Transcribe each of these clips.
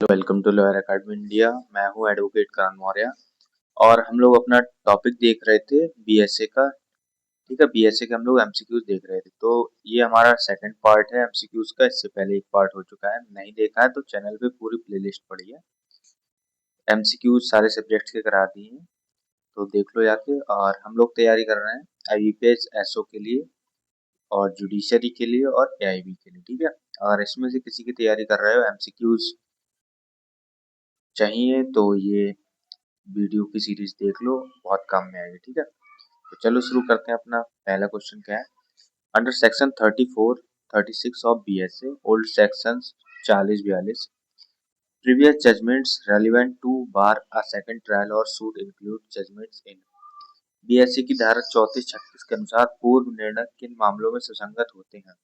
Welcome to lawyer academy India. मैं हूं advocate करण मौर्य और हम लोग अपना टॉपिक देख रहे थे बीएसए का। ठीक है, बीएसए के हम लोग एमसीक्यूज देख रहे थे। तो ये हमारा सेकंड पार्ट है एमसीक्यूज का। इससे पहले एक पार्ट हो चुका है, नहीं देखा है तो चैनल पे पूरी प्लेलिस्ट पड़ी है। एमसीक्यूज सारे सब्जेक्ट्स के करा दिए हैं, तो देख लो जाके। और हम लोग तैयारी कर रहे हैं आईबीपीएस एसओ के लिए और जुडिशरी के लिए और एआईबी के लिए। ठीक है, अगर इसमें से किसी की तैयारी कर रहे हो, एमसीक्यूज चाहिए, तो ये वीडियो की सीरीज देख लो, बहुत काम में आएगी। ठीक है, तो चलो शुरू करते हैं। अपना पहला क्वेश्चन क्या है। Under section 34 36 of BSA old sections 40 42 previous judgements relevant to bar a second trial और suit include judgements in. BSA की धारा 34 36 के अनुसार पूर्व निर्णय किन मामलों में सुसंगत होते हैं।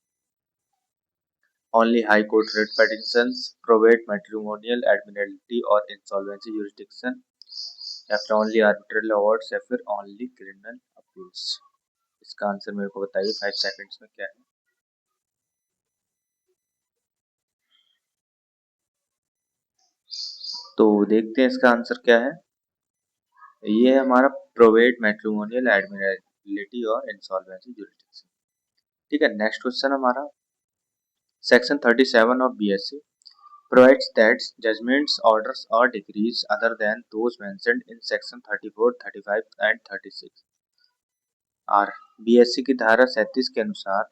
Only high court writ petitions, probate matrimonial admiralty और इंसॉल्वेंसी jurisdiction, या फिर ओनली आर्बिट्रल अवार्ड्स, या फिर ओनली क्रिमिनल अपील्स। इसका आंसर मेरे को बताइए 5 सेकंड्स में क्या है। तो देखते हैं इसका आंसर क्या है। ये है हमारा प्रोवेट मैट्रिमोनियल एडमिनलिटी और इंसॉल्वेंसी jurisdiction। ठीक है, नेक्स्ट क्वेश्चन हमारा section 37 of BSc provides that judgments, orders or decrees other than those mentioned in section 34, 35 and 36 are BSc की धारा 37 के अनुसार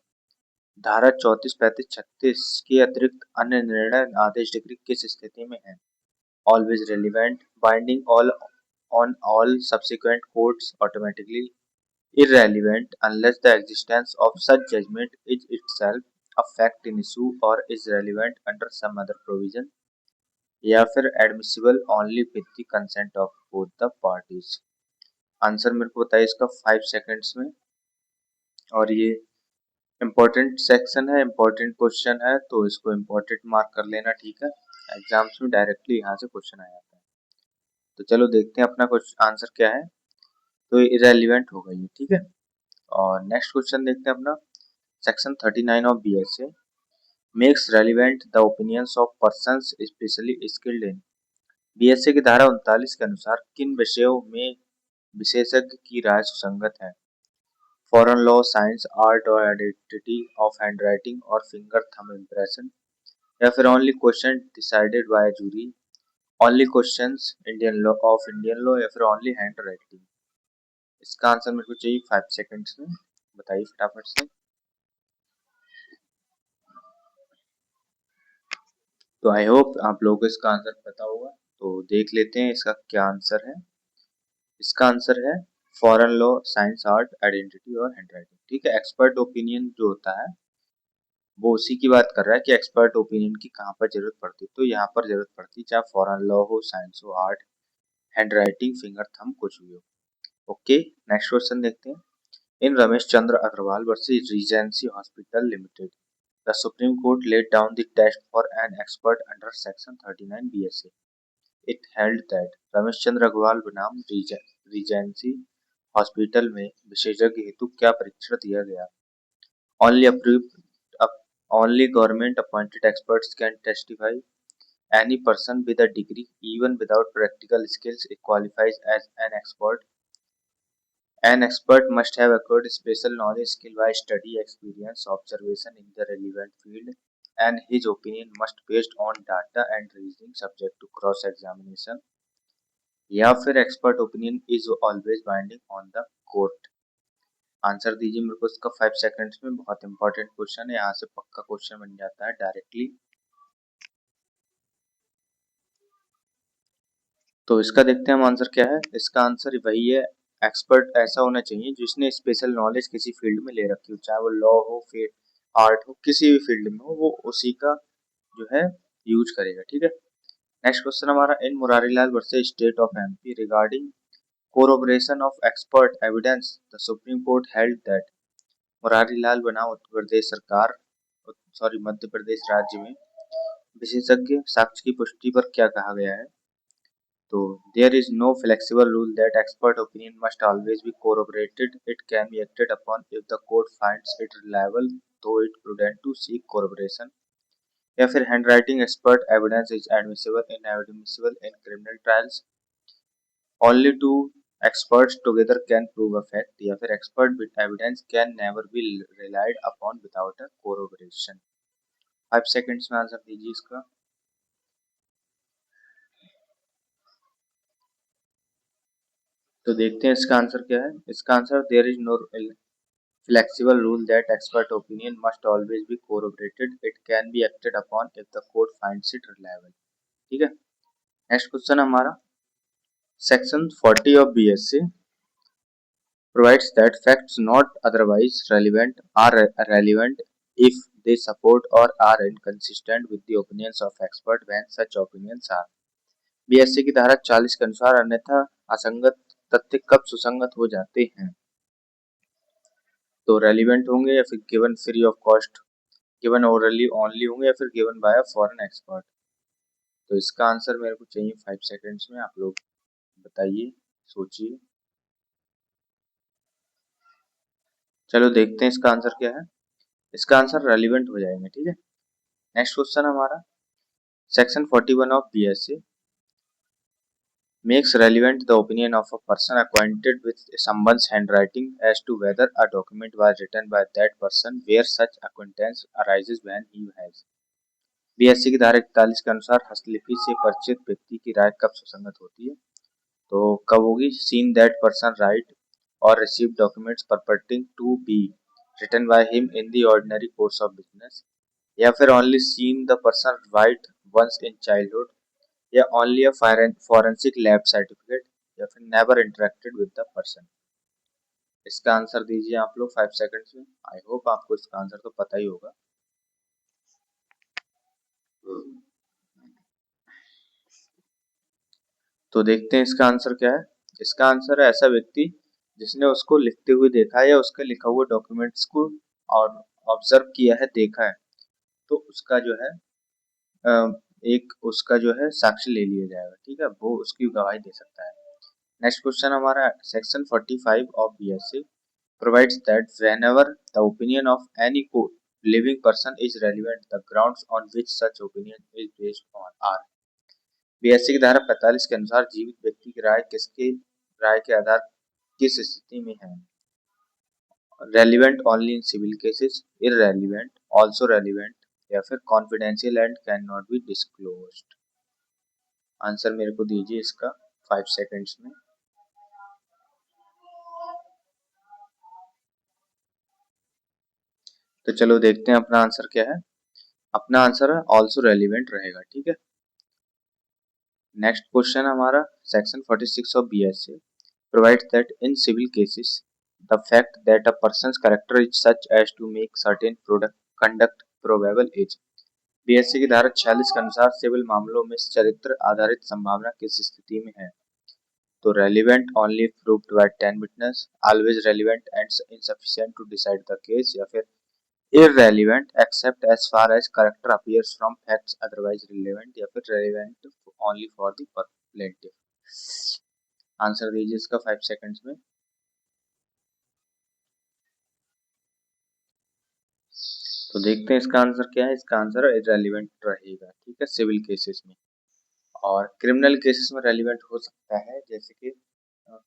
धारा 34, 35, 36 के अतिरिक्त अन्य निर्णय आदेश डिग्री किस स्थिति में है। Always relevant, binding all on all subsequent courts, automatically irrelevant unless the existence of such judgment is itself a fact in issue or is relevant under some other provision, या फिर admissible only with the consent of both the parties. Answer मेरे को बताइए इसका 5 seconds में। और ये important section है, इम्पोर्टेंट क्वेश्चन है, तो इसको इम्पोर्टेंट मार्क कर लेना। ठीक है, एग्जाम्स में डायरेक्टली यहाँ से क्वेश्चन आ जाता है। तो चलो देखते हैं अपना क्वेश्चन आंसर क्या है। तो ये इरेलीवेंट होगा ये। ठीक है, और नेक्स्ट क्वेश्चन देखते हैं अपना section 39 of BSA makes relevant the opinions of persons specially skilled in. BSA की धारा 39 के अनुसार किन विषयों में विशेषज्ञ की राय सुसंगत है। फॉरेन लॉ, साइंस, आर्ट और आइडेंटिटी ऑफ हैंडराइटिंग और फिंगर थंब इम्प्रेशन, या फिर only question decided by jury, only questions Indian law of Indian law, या फिर ओनली हैंड राइटिंग। इसका आंसर मेरे को चाहिए 5 सेकंड्स में, बताइए फटाफट से। तो आई होप आप लोगों को इसका आंसर पता होगा। तो देख लेते हैं इसका क्या आंसर है। इसका आंसर है foreign law, science, art, identity और हैंडराइटिंग। ठीक है, एक्सपर्ट ओपिनियन जो होता है वो उसी की बात कर रहा है कि एक्सपर्ट ओपिनियन की कहाँ पर जरूरत पड़ती है। तो यहाँ पर जरूरत पड़ती है, चाहे फॉरेन लॉ हो, साइंस हो, आर्ट, हैंडराइटिंग, फिंगर थंब, कुछ भी हो। ओके, नेक्स्ट क्वेश्चन देखते हैं। In Ramesh Chandra Agarwal versus Regency Hospital Limited the Supreme Court laid down the test for an expert under section 39 BSA. It held that Ramesh Chandra Agarwal बनाम Regency hospital में विशेषज्ञ हेतु क्या परीक्षण दिया गया। Only approved, only government appointed experts can testify. Any person with a degree, even without practical skills, qualifies as an expert. An expert must have acquired special knowledge, skill by study, experience, observation in the relevant field, and his opinion must be based on data and reasoning subject to cross-examination. या फिर expert opinion is always binding on the court. Answer दीजिए मेरे को इसका 5 seconds में। बहुत important question है, यहाँ से पक्का क्वेश्चन बन जाता है डायरेक्टली। तो इसका देखते हैं हम आंसर क्या है। इसका आंसर वही है, एक्सपर्ट ऐसा होना चाहिए जिसने स्पेशल नॉलेज किसी फील्ड में ले रखी हो, चाहे वो लॉ हो, फिर आर्ट हो, किसी भी फील्ड में हो, वो उसी का जो है यूज करेगा। ठीक है, नेक्स्ट क्वेश्चन हमारा in Murarilal versus state of MP regarding corroboration of expert evidence the supreme court held that Murarilal बनाम उत्तर प्रदेश सरकार मध्य प्रदेश राज्य में विशेषज्ञ साक्ष्य की पुष्टि पर क्या कहा गया है। तो there is no flexible rule that expert opinion must always be corroborated. It can be acted upon if the court finds it reliable, though it prudent to seek corroboration. या फिर handwriting expert evidence is admissible in criminal trials, only two experts together can prove a fact, या फिर expert evidence can never be relied upon without a corroboration। 5 seconds में answer दीजिए इसका। तो देखते हैं इसका आंसर क्या है। इसका answer there is no flexible rule that expert opinion must always be corroborated, it can be acted upon if the court finds it reliable। ठीक है, नेक्स्ट क्वेश्चन हमारा section 40 of BSc provides that facts not otherwise relevant are relevant if they support or are inconsistent with the opinions of expert when such opinions are। BSc की धारा 40 के अनुसार अन्यथा असंगत तथ्य कब सुसंगत हो जाते हैं? तो रेलिवेंट होंगे या फिर given free of cost, given orally only होंगे या फिर given by a foreign expert. तो इसका आंसर मेरे को चाहिए 5 सेकंड्स में, आप लोग बताइए, सोचिए। चलो देखते हैं इसका आंसर क्या है। इसका आंसर रेलिवेंट हो जाएंगे। ठीक है, नेक्स्ट क्वेश्चन हमारा section 41 of BSc makes relevant the opinion of a person acquainted with someone's handwriting as to whether a document was written by that person where such acquaintance arises when he has। BSc की धारा 41 के अनुसार हस्तलिपि से परिचित व्यक्ति की राय कब सुसंगत होती है? तो कब होगी? सीन दैट पर्सन राइट और receive documents purporting to be written by him in the ordinary course of business, या फिर only seen the person write once in childhood, या only a forensic lab certificate, या फिर never interacted with the person. इसका answer दीजिए आप लोग 5 seconds में। आई होप आपको इसका आंसर तो पता ही होगा। तो देखते हैं इसका आंसर क्या है। इसका आंसर है ऐसा व्यक्ति जिसने उसको लिखते हुए देखा है या उसके लिखा हुआ डॉक्यूमेंट्स को और ऑब्जर्व किया है, देखा है, तो उसका जो है एक उसका जो है साक्ष्य ले लिया जाएगा। ठीक है, वो उसकी गवाही दे सकता है। नेक्स्ट क्वेश्चन हमारा section 45 of BSc provides that whenever the opinion of any living person is relevant, the grounds on which such opinion is based on are। BSc की धारा 45 के अनुसार जीवित व्यक्ति की राय के आधार किस स्थिति में है? Relevant only in civil cases, irrelevant, also relevant, या फिर confidential and can not be disclosed. Answer मेरे को दीजिए इसका 5 सेकंड्स में। तो चलो देखते हैं अपना आंसर क्या है। अपना आंसर है ऑल्सो रेलिवेंट रहेगा। ठीक है, नेक्स्ट क्वेश्चन हमारा section 46 of BSc provides that in civil cases the fact that a person's character is such as to make certain conduct probable is। BSc की धारा 46 के अनुसार सिविल मामलों में चरित्र आधारित संभावना किस स्थिति में है? तो relevant only proved by 10 witness, always relevant and insufficient to decide the case, या फिर irrelevant except as far as character appears from facts otherwise relevant, या फिर relevant only for the plaintiff। Answer दीजिए इसका 5 सेकंड्स में। तो देखते हैं इसका आंसर क्या है। इसका आंसर irrelevant रहेगा। ठीक है, सिविल केसेस में। और क्रिमिनल केसेस में रेलिवेंट हो सकता है, जैसे कि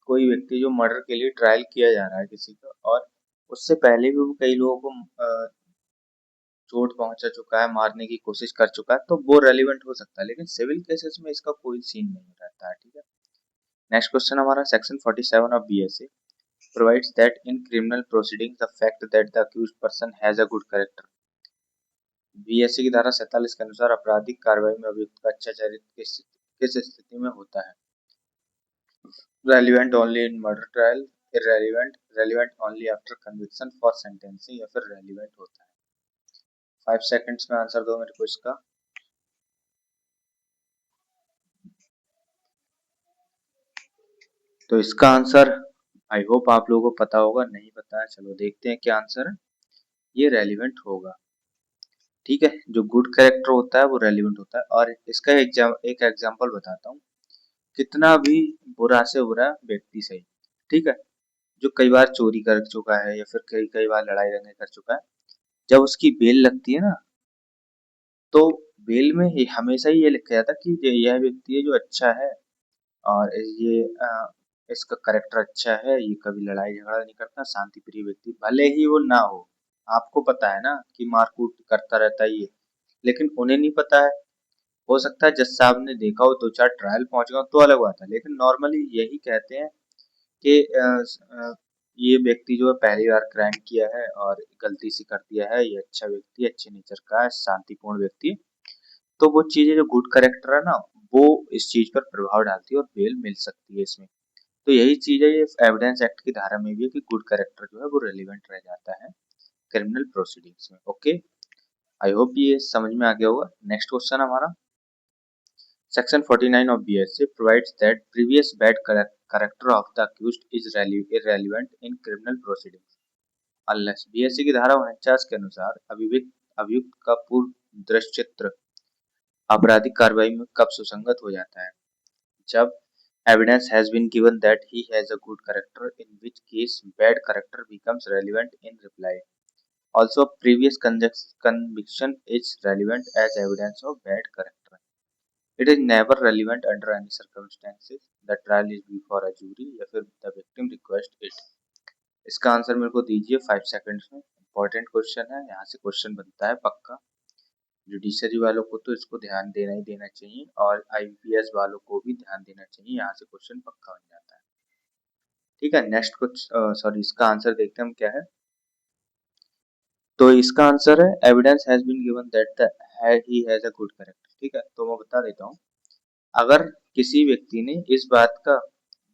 कोई व्यक्ति जो मर्डर के लिए ट्रायल किया जा रहा है किसी का, और उससे पहले भी वो कई लोगों को चोट पहुंचा चुका है, मारने की कोशिश कर चुका है, तो वो रेलिवेंट हो सकता है। लेकिन सिविल केसेस में इसका कोई सीन नहीं रहता है। ठीक है, नेक्स्ट क्वेश्चन हमारा section 47 of BSc provides that in criminal proceedings the fact that the accused person has a good character। BSc की धारा 47 के अनुसार आपराधिक कार्रवाई में अभियुक्त का अच्छा चरित्र किस स्थिति में होता है? Relevant only in murder trial, irrelevant, relevant only after conviction for sentencing, या फिर रेलिवेंट होता है। 5 सेकंड्स में आंसर दो मेरे को इसका। तो इसका आंसर आई होप आप लोगों को पता होगा, नहीं पता है चलो देखते हैं क्या आंसर है। ये रेलिवेंट होगा। ठीक है, जो गुड कैरेक्टर होता है वो रेलिवेंट होता है। और इसका एक एग्जांपल बताता हूँ। कितना भी बुरा से बुरा व्यक्ति सही, ठीक है, जो कई बार चोरी कर चुका है या फिर कई कई बार लड़ाई दंगे कर चुका है, जब उसकी बेल लगती है ना, तो बेल में ही हमेशा ही ये लिखा जाता कि यह व्यक्ति है जो अच्छा है और ये इसका करेक्टर अच्छा है, ये कभी लड़ाई झगड़ा नहीं करता, शांति प्रिय व्यक्ति, भले ही वो ना हो। आपको पता है ना कि मारकूट करता रहता है ये, लेकिन उन्हें नहीं पता है। हो सकता है जज साहब ने देखा हो, दो चार ट्रायल पहुंच गया तो अलग बात है, लेकिन नॉर्मली यही कहते हैं कि ये व्यक्ति जो है पहली बार क्राइम किया है और गलती से कर दिया है, ये अच्छा व्यक्ति, अच्छे नेचर का है, शांतिपूर्ण व्यक्ति। तो वो चीजें जो गुड करेक्टर है ना, वो इस चीज पर प्रभाव डालती है और बेल मिल सकती है इसमें। तो यही चीज है, ये एविडेंस एक्ट की धारा में भी है कि गुड करेक्टर जो है वो रेलिवेंट रह जाता है क्रिमिनल प्रोसीडिंग्स में। ओके, आई होप ये समझ में आ गया होगा। नेक्स्ट क्वेश्चन हमारा Section 49 of BSA provides that previous bad character of the accused is irrelevant in criminal proceedings unless BSA की धारा 49 के अनुसार अभियुक्त का पूर्व दृश्यचित्र आपराधिक कार्रवाई में कब सुसंगत हो जाता है? जब evidence has been given that he has a good character, in which case bad character becomes relevant in reply. Also, previous conviction is relevant as evidence of bad character. It is never relevant under any circumstances. The trial is before a jury या फिर the victim request it. इसका answer मेरे को दीजिए 5 seconds में। Important question है, यहाँ से क्वेश्चन बनता है पक्का। जुडिशरी वालों को तो इसको ध्यान देना ही देना चाहिए और आईपीएस वालों को भी ध्यान देना चाहिए, यहाँ से क्वेश्चन पक्का बन जाता है। ठीक है, नेक्स्ट कुछ सॉरी इसका आंसर देखते हैं हम क्या है। तो इसका आंसर है evidence has been given that he has a good character. ठीक है, तो मैं बता देता हूँ। अगर किसी व्यक्ति ने इस बात का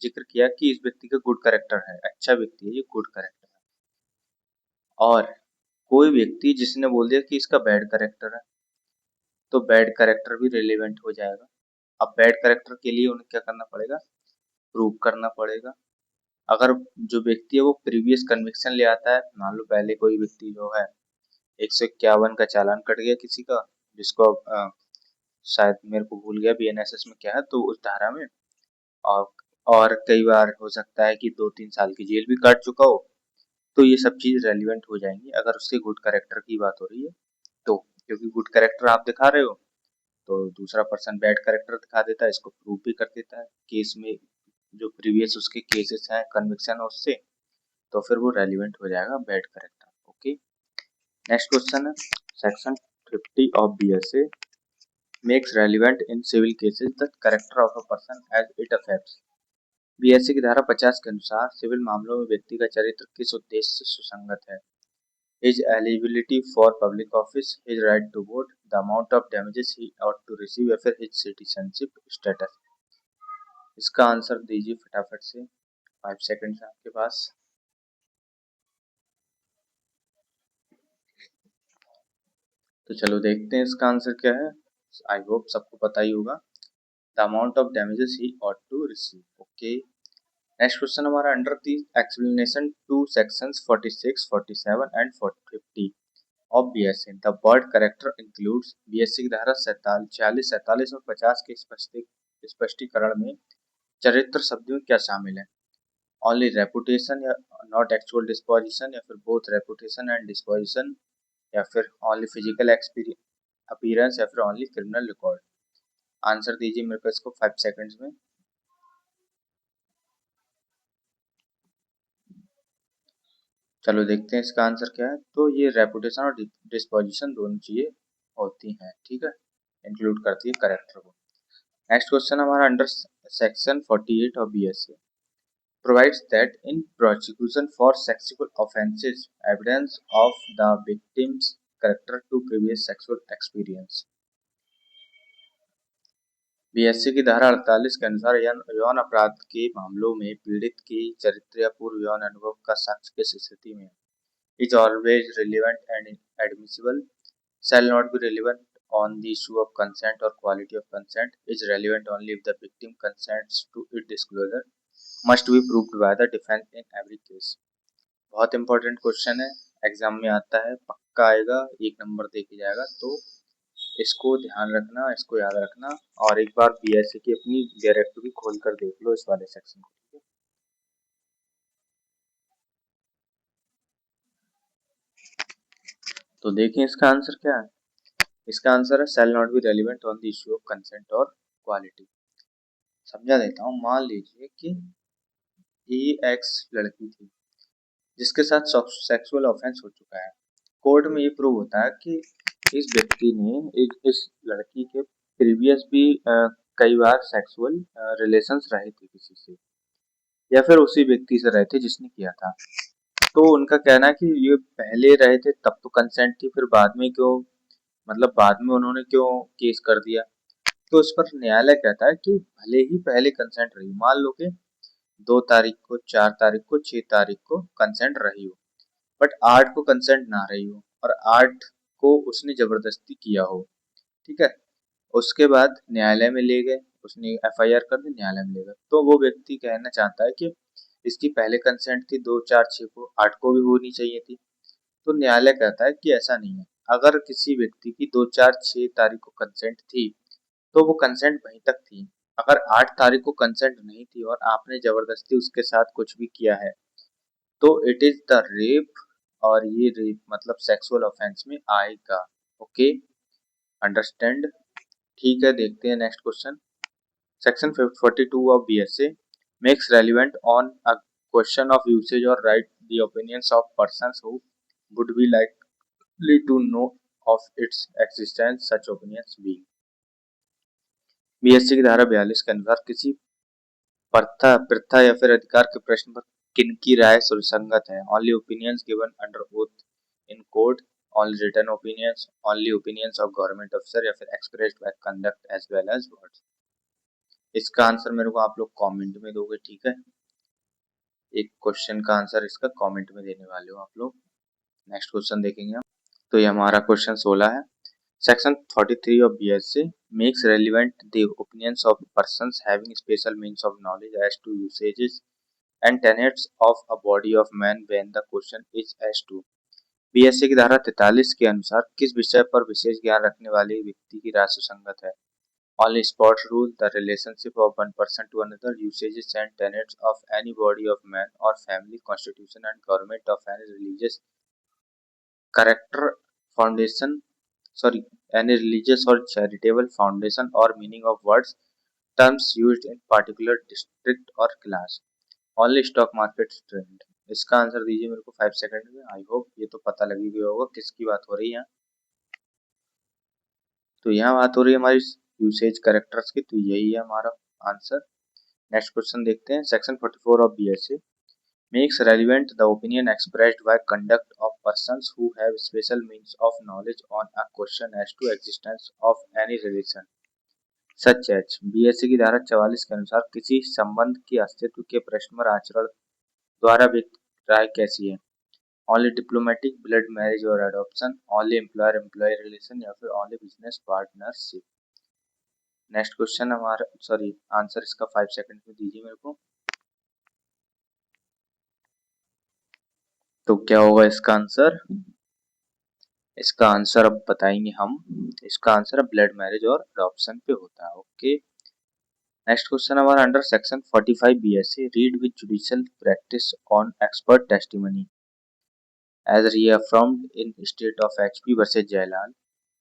जिक्र किया कि इस व्यक्ति का गुड कैरेक्टर है, अच्छा व्यक्ति है, ये गुड कैरेक्टर है, और कोई व्यक्ति जिसने बोल दिया कि इसका बैड कैरेक्टर है, तो बैड कैरेक्टर भी रिलेवेंट हो जाएगा। अब बैड कैरेक्टर के लिए उन्हें क्या करना पड़ेगा? प्रूव करना पड़ेगा। अगर जो व्यक्ति है वो प्रीवियस कन्विक्शन ले आता है, मान लो पहले कोई व्यक्ति जो है 151 का चालान कट गया किसी का, जिसको शायद मेरे को भूल गया बीएनएसएस में क्या है, तो उस धारा में, और और कई बार हो सकता है कि 2-3 साल की जेल भी काट चुका हो, तो ये सब चीज रेलिवेंट हो जाएंगी अगर उसके गुड कैरेक्टर की बात हो रही है तो। क्योंकि गुड कैरेक्टर आप दिखा रहे हो तो दूसरा पर्सन बैड कैरेक्टर दिखा देता है, इसको प्रूव भी कर देता है केस में, जो प्रीवियस उसके केसेस हैं, कन्विक्शन है उससे, तो फिर वो रेलिवेंट हो जाएगा bad character. Okay, next question है section 50 of BSA makes relevant in civil cases the character of a person as it affects. BSC की धारा 50 के अनुसार सिविल मामलों में व्यक्ति का चरित्र किस उद्देश्य से सुसंगत है? His eligibility for public office, his right to vote, the amount of damages he ought to receive या फिर हिज सिटीजनशिप स्टेटस। इसका आंसर दीजिए फटाफट से, 5 सेकंड्स आपके पास। तो चलो देखते हैं इसका आंसर क्या है। आई होप सबको पता ही होगा, the amount of damages he ought to receive. Okay, next question हमारा under the explanation to sections 46, 47 and 50 of BSC the word character includes. BSC की धारा 46, 47 और 50 के स्पष्टीकरण में चरित्र शब्द में क्या शामिल है? ओनली रेपुटेशन या नॉट एक्चुअल डिस्पोजिशन, या फिर बोथ रेपुटेशन एंड डिस्पोजिशन, या फिर ओनली फिजिकल अपीयरेंस, या फिर ओनली क्रिमिनल रिकॉर्ड। आंसर दीजिए मेरे को इसको 5 सेकंड्स में। चलो देखते हैं इसका आंसर क्या है। तो ये रेपुटेशन और डिस्पोजिशन दोनों चीजें होती हैं, ठीक है, इंक्लूड करती है करेक्टर को। नेक्स्ट क्वेश्चन हमारा under section 48 of BSc provides that in prosecution for sexual offences evidence of the victim's character to previous sexual experience। BSc की धारा 48 के अनुसार यौन अपराध के मामलों में पीड़ित की चरित्र या पूर्व यौन अनुभव का साक्ष्य किस स्थिति में is always relevant and admissible, shall not be relevant on the issue of consent or quality of consent, is relevant only if the victim consents to its disclosure, must be proved by the defense in every case। बहुत important question है, exam में आता है, पक्का आएगा, 1 number दे के जाएगा, तो इसको ध्यान रखना, इसको याद रखना, और एक बार बीएससी की अपनी डायरेक्टरी खोल कर देख लो इस वाले सेक्शन को। तो देखें इसका आंसर क्या है। इसका आंसर है shall not be relevant on the issue of consent और quality। समझा देता हूँ। मान लीजिए कि ये एक्स लड़की थी जिसके साथ सेक्सुअल ऑफेंस हो चुका है। कोर्ट में ये प्रूव होता है कि इस व्यक्ति ने इस लड़की के प्रीवियस भी कई बार सेक्सुअल रिलेशंस रहे थे किसी से, या फिर उसी व्यक्ति से रहे थे जिसने किया था। तो उनका कहना है कि ये पहले रहे थे तब तो कंसेंट थी, फिर बाद में क्यों, मतलब बाद में उन्होंने क्यों केस कर दिया। तो इस पर न्यायालय कहता है कि भले ही पहले कंसेंट रही, मान लो कि 2 तारीख को, 4 तारीख को, 6 तारीख को कंसेंट रही हो, बट 8 को कंसेंट ना रही हो और 8 को उसने जबरदस्ती किया हो, ठीक है। उसके बाद न्यायालय में ले गए, उसने एफआईआर कर दी, न्यायालय में ले गए, तो वो व्यक्ति कहना चाहता है कि इसकी पहले कंसेंट थी 2, 4, 6 को, 8 को भी होनी चाहिए थी। तो न्यायालय कहता है कि ऐसा नहीं है। अगर किसी व्यक्ति की 2, 4, 6 तारीख को कंसेंट थी तो वो कंसेंट वहीं तक थी। अगर 8 तारीख को कंसेंट नहीं थी और आपने जबरदस्ती उसके साथ कुछ भी किया है तो इट इज द रेप, और ये रेप मतलब सेक्सुअल ऑफेंस में आएगा। Okay, understand. ठीक है, देखते हैं next question. Section 42 of BSA makes relevant on a question of usage or right the opinions of persons who would be likely to know of its existence, such opinions being। BSA की धारा 42 के अनुसार किसी प्रथा या फिर अधिकार के प्रश्न पर किनकी राय सुसंगत है। Only opinions given under oath in court, only written opinions, only opinions of government officer, या फिर expressed by conduct as well as words. इसका आंसर मेरे को आप लोग कमेंट में दोगे, ठीक है। एक क्वेश्चन का आंसर इसका कमेंट में देने वाले हो आप लोग। नेक्स्ट क्वेश्चन देखेंगे हम। तो ये हमारा क्वेश्चन 16 है। Section 43 of BSA makes relevant the opinions of persons having special means of knowledge as to usages and tenets of a body of man when the question is as to. BSA की धारा 43 के अनुसार किस विषय पर विशेष ज्ञान रखने वाले व्यक्ति की राय सुसंगत है। Only spot rule, the relationship of one person to another, usages and tenets of any body of man or family, constitution and government of any religious character, foundation, sorry, any religious or charitable foundation or meaning of words, terms used in particular district or class. Only stock market trend। इसका answer दीजिए मेरे को 5 second में। I hope ये तो पता लग ही गया होगा किसकी बात हो रही है। तो यहाँ बात हो रही है हमारी यूसेज कैरेक्टर्स की, तो यही है हमारा आंसर। नेक्स्ट क्वेश्चन देखते हैं। Section 44 of BSA makes relevant the opinion expressed by conduct of persons who have special means of knowledge on a question as to existence of any relation such as। BSA की धारा 44 के अनुसार किसी संबंध के अस्तित्व के प्रश्न पर आचरण द्वारा व्यक्त राय कैसी है। ओनली डिप्लोमेटिक, ब्लड मैरिज और adoption, only employer employ relation, या फिर only business partnership. Next question हमारा, सॉरी, आंसर इसका 5 सेकंड में दीजिए मेरे को। तो क्या होगा इसका आंसर। इसका आंसर अब बताएंगे हम। इसका आंसर ब्लड मैरिज और अडॉप्शन पे होता है। ओके, नेक्स्ट क्वेश्चन हमारा under section 45 BSA read with judicial practice on expert testimony as reaffirmed in state of HP versus Jailal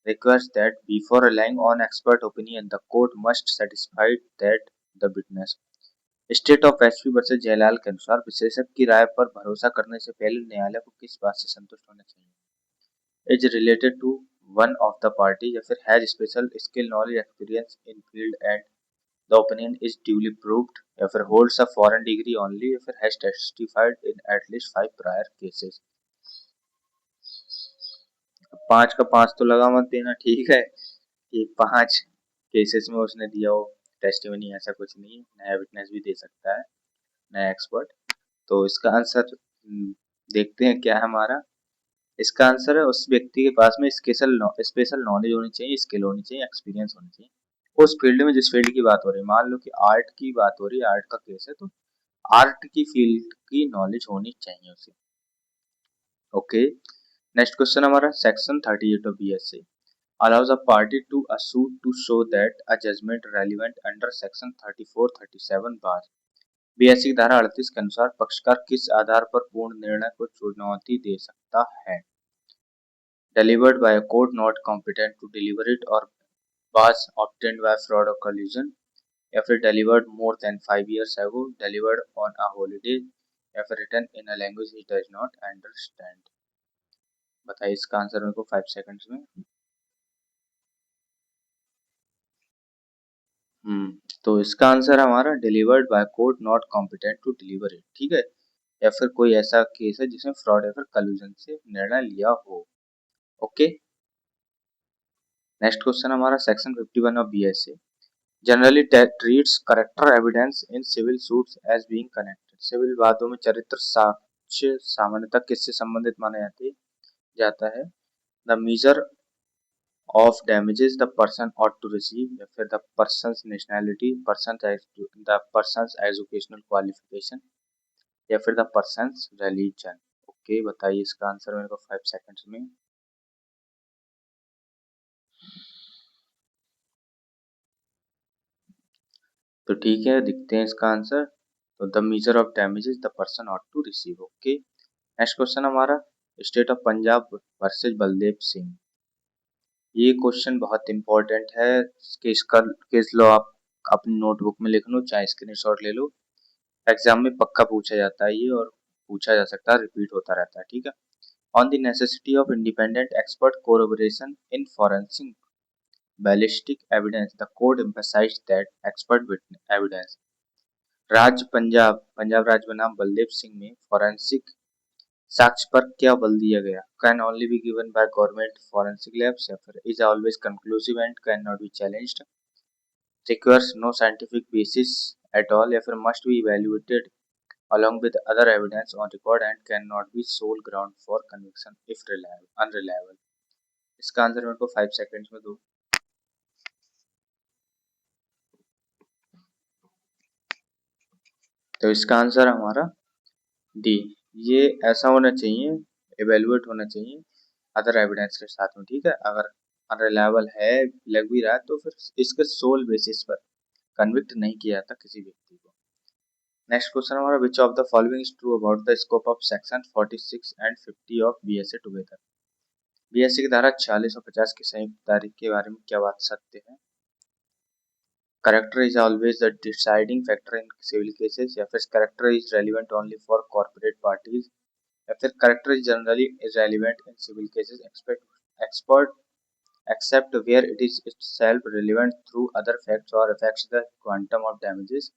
requires that before relying on expert opinion the court must satisfy that the witness। State of HP versus Jailal के अनुसार विशेषज्ञ की राय पर भरोसा करने से पहले न्यायालय को किस बात से संतुष्ट होना चाहिए। Is related to one of the party, या फिर has special skill knowledge experience in field and the opinion is duly proved, या फिर holds a foreign degree only, या फिर has testified in at least 5 prior cases. 5 का 5 तो लगा मत देना, ठीक है। कि 5 केसेस में उसने दिया हो टेस्टिमनी, ऐसा कुछ नहीं है। नया विटनेस भी दे सकता है, नया एक्सपर्ट। तो इसका आंसर देखते हैं क्या है हमारा। इसका आंसर है उस व्यक्ति के पास में स्पेशल नॉलेज होनी चाहिए, स्किल होनी चाहिए, एक्सपीरियंस होनी चाहिए उस फील्ड में जिस फील्ड की बात हो रही है। मान लो कि आर्ट की बात हो रही है, आर्ट का केस है, तो आर्ट की फील्ड की नॉलेज होनी चाहिए उसे। ओके, नेक्स्ट क्वेश्चन हमारा section 38 of BSA allows a party to a suit to show that a judgment relevant under section 34-37 bar. BSA की धारा 38 के अनुसार पक्षकार किस आधार पर पूर्ण निर्णय को चुनौती दे सकता है। delivered by a court not competent to deliver it, or was obtained by fraud or collusion, या फिर delivered more than 5 years ago, delivered on a holiday, या फिर written in a language he does not understand। बताइए इसका answer मेरे को 5 seconds में। तो इसका आंसर हमारा delivered by court not competent to deliver it, ठीक है, या फिर कोई ऐसा केस है जिसमें फ्रॉड या फिर कल्यूजन से निर्णय लिया हो। ओके, नेक्स्ट क्वेश्चन हमारा section 51 of BSA generally treats character evidence in civil suits as being connected. Civil वादों में चरित्र साक्ष्य सामान्यतः किससे संबंधित माना जाता है? The measure of damages the person ought to receive, या फिर the person's nationality, the person's educational qualification, या फिर the person's religion। ओके, बताइए इसका आंसर मेरे को 5 सेकंड्स में। तो ठीक है, दिखते हैं इसका आंसर। तो the measure of damages the person ought to receive. Okay, next question हमारा state of Punjab versus Baldev Singh. ये क्वेश्चन बहुत इंपॉर्टेंट है, केस लो आप अपनी नोटबुक में लिख लो, चाहे स्क्रीनशॉट ले लो, एग्जाम में पक्का पूछा जाता है ये, और पूछा जा सकता है, रिपीट होता रहता है, ठीक है। On the necessity of independent expert corroboration in forensic ballistic evidence the court emphasized that expert evidence. Punjab राज्य बनाम बलदेव सिंह में फॉरेंसिक साक्ष्य पर क्या बल दिया गया? Can only be given by government forensic labs, या फिर is always conclusive and can not be challenged, requires no scientific basis at all, या फिर must be evaluated along with other evidence on record and cannot be sole ground for conviction if unreliable। इसका answer मेरे को 5 seconds में दो। तो इसका answer हमारा डी, ये ऐसा होना चाहिए, इवेल्युएट होना चाहिए अदर एविडेंस के साथ में, ठीक है। अगर अनरिलायबल है, लग भी रहा है, तो फिर इसके सोल बेसिस पर कन्विक्ट नहीं किया जाता किसी व्यक्ति को। नेक्स्ट क्वेश्चन हमारा which of the following is true about the scope of section 46 and 50 of BSA together. BSA की धारा 46 और 50 की संयुक्त तारीख के बारे में क्या बात सत्य है? Character is always the deciding factor in civil cases, या फिर character is relevant only for corporate parties, या फिर character is generally irrelevant in civil cases expert except where it is itself relevant through other facts or affects the quantum of damages,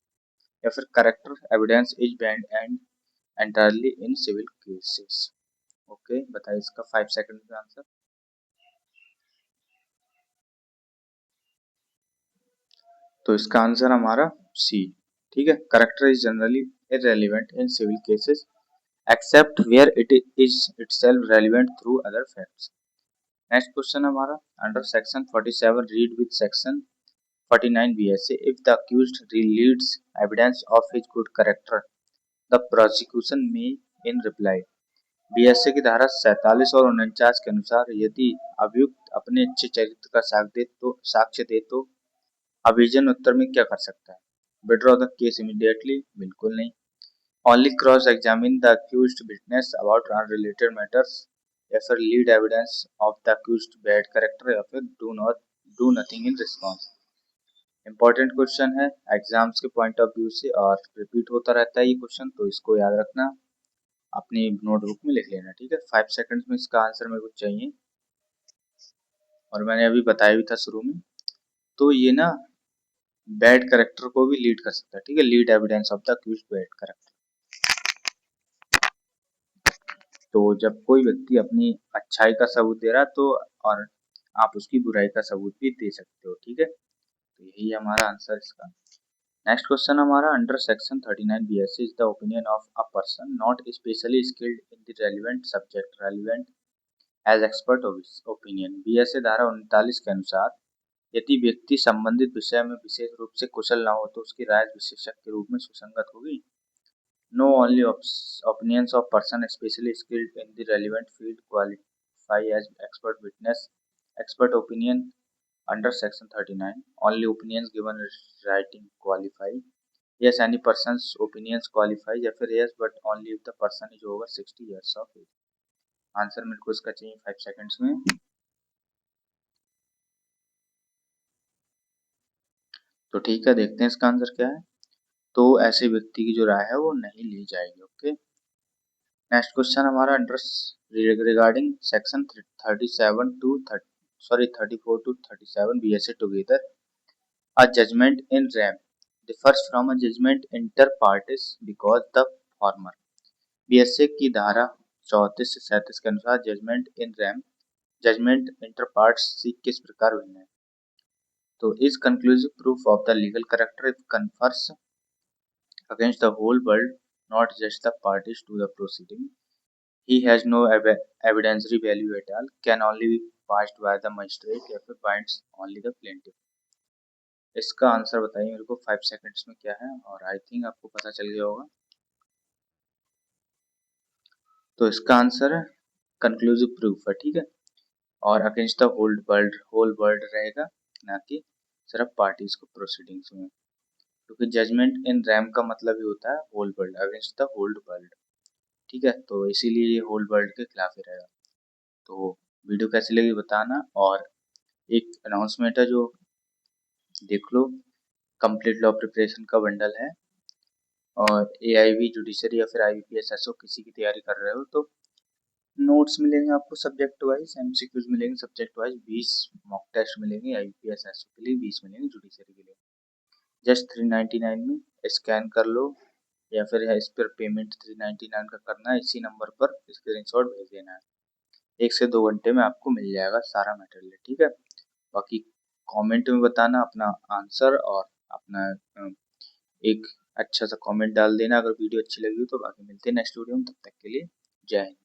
या फिर character evidence is banned and entirely in civil cases। Okay, बताइए इसका 5 second का answer. तो इसका answer हमारा C, ठीक है। Character is generally irrelevant in civil cases except where it is itself relevant through other facts. Next question हमारा under section 47 read with section 49 BSA if the accused leads evidence of his good character the prosecution may in reply. BSA की धारा 47 और 49 के अनुसार यदि अभियुक्त अपने अच्छे चरित्र का साक्ष्य दे तो अभियोजन उत्तर में क्या कर सकता है? विड्रॉ द केस इमीडिएटली, बिल्कुल नहीं। Only cross examine the accused witness about unrelated matters, या फिर lead evidence of the accused bad character, या फिर do nothing in response. Important question है एग्जाम्स के पॉइंट ऑफ व्यू से, और रिपीट होता रहता है ये क्वेश्चन, तो इसको याद रखना, अपनी नोटबुक में लिख लेना, ठीक है। 5 सेकंड्स में इसका आंसर मेरे को चाहिए, और मैंने अभी बताया भी था शुरू में। तो ये ना बैड कैरेक्टर को भी लीड कर सकता है, ठीक है, lead evidence of the accused bad character. तो जब कोई व्यक्ति अपनी अच्छाई का सबूत दे रहा है, तो और आप उसकी बुराई का सबूत भी दे सकते हो, ठीक है। तो यही हमारा आंसर इसका। नेक्स्ट क्वेश्चन हमारा under section 39 BSC is the opinion of a person not specially skilled in the relevant subject relevant as expert opinion. BSA धारा 39 के अनुसार यदि व्यक्ति संबंधित विषय में विशेष रूप से कुशल न हो तो उसकी राय विशेषज्ञ के रूप में सुसंगत होगी। No only opinions of person especially skilled in the relevant field qualify as expert witness expert opinion under section 39, only opinions given in writing qualify, yes any person's opinions qualify, या फिर yes but only if the person is over 60 years of age। Answer मेरे को इसका चाहिए 5 seconds में। तो ठीक है, देखते हैं इसका आंसर क्या है। तो ऐसे व्यक्ति की जो राय है वो नहीं ली जाएगी। ओके, नेक्स्ट क्वेश्चन हमारा regarding section 37 to 34 to 37 BSA together. A judgment in RAM differs from a judgment inter partes because the former। BSA की धारा 34 से 37 के अनुसार जजमेंट इन रैम जजमेंट इंटर पार्ट्स सी किस प्रकार भिन्न है। तो is conclusive proof of the legal character if confers against the whole world, not just the parties to the proceeding. He has no evidentiary value at all, can only be passed by the magistrate if it binds only the plaintiff। इसका answer बताइए मेरे को 5 seconds में क्या है, और I think आपको पता चल गया होगा। तो इसका आंसर है कंक्लूसिव प्रूफ है, ठीक है। और अगेंस्ट द होल वर्ल्ड रहेगा, ना कि सिर्फ पार्टीज को प्रोसीडिंग्स में, क्योंकि जजमेंट इन रैम का मतलब ही होता है whole world, against the whole world, ठीक है। तो इसीलिए ये होल वर्ल्ड के खिलाफ ही रहेगा। तो वीडियो कैसी लगी बताना, और एक अनाउंसमेंट है जो देख लो, कंप्लीट लॉ प्रिपरेशन का बंडल है, और AIB जुडिशरी या फिर IBPS SO किसी की तैयारी कर रहे हो तो नोट्स मिलेंगे आपको सब्जेक्ट वाइज, MCQs मिलेंगे सब्जेक्ट वाइज, 20 मॉक टेस्ट मिलेंगे IBPS SO के लिए, 20 मिलेंगे जुडिशरी के लिए। जस्ट 399 में स्कैन कर लो, या फिर इस पर पेमेंट 399 का करना है, इसी नंबर पर स्क्रीनशॉट भेज देना है। 1 से 2 घंटे में आपको मिल जाएगा सारा मटेरियल, ठीक है। बाकी कमेंट में बताना अपना आंसर, और अपना एक अच्छा सा कमेंट डाल देना अगर वीडियो अच्छी लगी हो तो। बाकी मिलते हैं नेक्स्ट वीडियो में, तब तक के लिए जय हिंद।